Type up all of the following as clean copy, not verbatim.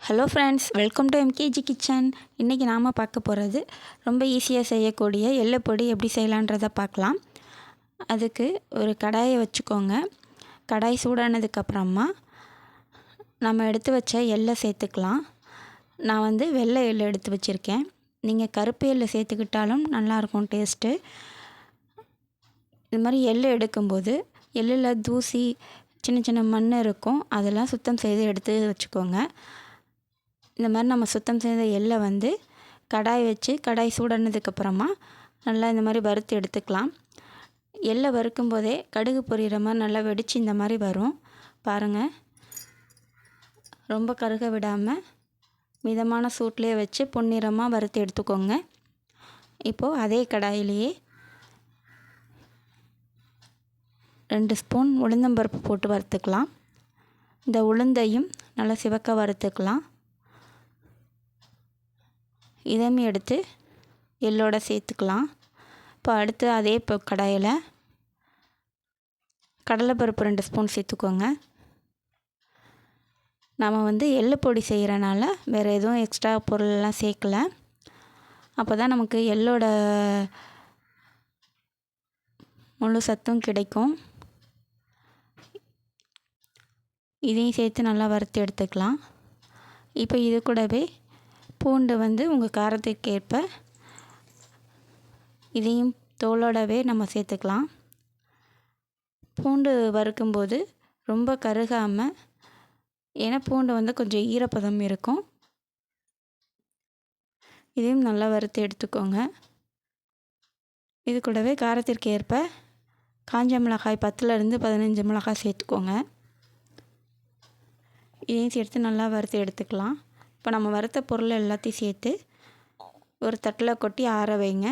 Hello friends, welcome to MKG kitchen. இன்றைக்கி நாம் பார்க்க போகிறது ரொம்ப ஈஸியாக செய்யக்கூடிய எள்ளு பொடி எப்படி செய்யலான்றதை பார்க்கலாம். அதுக்கு ஒரு கடாயை வச்சுக்கோங்க. கடாய் சூடானதுக்கப்புறமா நம்ம எடுத்து வச்ச எள்ளை சேர்த்துக்கலாம். நான் வந்து வெள்ளை எள்ளு எடுத்து வச்சுருக்கேன். நீங்கள் கருப்பு எள்ளு சேர்த்துக்கிட்டாலும் நல்லாயிருக்கும் டேஸ்ட்டு. இது மாதிரி எள்ளு எடுக்கும்போது எள்ளில் தூசி சின்ன சின்ன மண் இருக்கும், அதெல்லாம் சுத்தம் செய்து எடுத்து வச்சுக்கோங்க. இந்த மாதிரி நம்ம சுத்தம் செய்த எள்ளை வந்து கடாய் சூடானதுக்கப்புறமா நல்லா இந்த மாதிரி வறுத்து எடுத்துக்கலாம். எள்ளை வறுக்கும் போதே கடுகு பொரியிற மாதிரி நல்லா வெடித்து இந்த மாதிரி வரும் பாருங்கள். ரொம்ப கருக விடாமல் மிதமான சூட்லேயே வச்சு பொன்னிறமாக வறுத்து எடுத்துக்கோங்க. இப்போது அதே கடாயிலேயே 2 ஸ்பூன் உளுந்தம்பருப்பு போட்டு வறுத்துக்கலாம். இந்த உளுந்தையும் நல்லா சிவக்க வறுத்துக்கலாம். இதையும் எடுத்து எள்ளோட சேர்த்துக்கலாம். இப்போ அடுத்து அதே கடாயில் கடலைப்பருப்பு 2 ஸ்பூன் சேர்த்துக்கோங்க. நம்ம வந்து எள்ளு பொடி செய்கிறனால வேறு எதுவும் எக்ஸ்ட்ரா பொருளெல்லாம் சேர்க்கல. அப்போ தான் நமக்கு எள்ளோட முழு சத்தும் கிடைக்கும். இதையும் சேர்த்து நல்லா வறுத்து எடுத்துக்கலாம். இப்போ இது கூடவே பூண்டு வந்து உங்கள் காரத்துக்கு ஏற்ப இதையும் தோலோடவே நம்ம சேர்த்துக்கலாம். பூண்டு வறுக்கும்போது ரொம்ப கருகாமல், ஏன்னா பூண்டு வந்து கொஞ்சம் ஈரப்பதம் இருக்கும். இதையும் நல்லா வறுத்து எடுத்துக்கோங்க. இது கூடவே காரத்திற்கு ஏற்ப காஞ்ச மிளகாய் 10லேருந்து 15 மிளகாய் சேர்த்துக்கோங்க. இதையும் சேர்த்து நல்லா வறுத்து எடுத்துக்கலாம். இப்போ நம்ம வறுத்த பொருள் எல்லாத்தையும் சேர்த்து ஒரு தட்டில் கொட்டி ஆற வைங்க.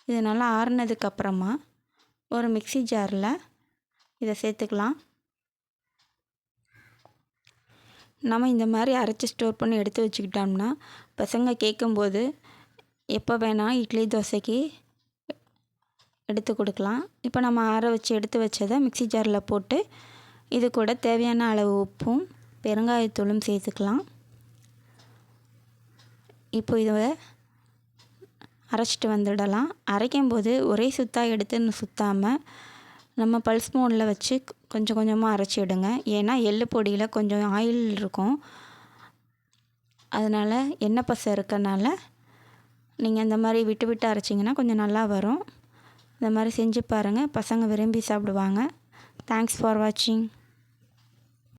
இது நல்லா ஆறுனதுக்கப்புறமா ஒரு மிக்ஸி ஜாரில் இதை சேர்த்துக்கலாம். நம்ம இந்த மாதிரி அரைச்சி ஸ்டோர் பண்ணி எடுத்து வச்சுக்கிட்டோம்னா பசங்க கேட்கும்போது எப்போ வேணால் இட்லி தோசைக்கு எடுத்து கொடுக்கலாம். இப்போ நம்ம ஆற வச்சு எடுத்து வச்சதை மிக்ஸி ஜாரில் போட்டு இது கூட தேவையான அளவு உப்பும் பெருங்காயத்தூளும் சேர்த்துக்கலாம். இப்போ இதை அரைச்சிட்டு வந்துடலாம். அரைக்கும்போது ஒரே சுத்தாக எடுத்து சுற்றாமல் நம்ம பல்ஸ் மோடில் வச்சு கொஞ்சம் கொஞ்சமாக அரைச்சிடுங்க. ஏன்னா எள்ளு பொடியில் கொஞ்சம் ஆயில் இருக்கும், அதனால் எண்ணெய் பசை இருக்கறனால நீங்கள் இந்த மாதிரி விட்டு விட்டு அரைச்சிங்கன்னா கொஞ்சம் நல்லா வரும். இந்த மாதிரி செஞ்சு பாருங்கள், பசங்க விரும்பி சாப்பிடுவாங்க. தேங்க்ஸ் ஃபார் வாட்சிங்.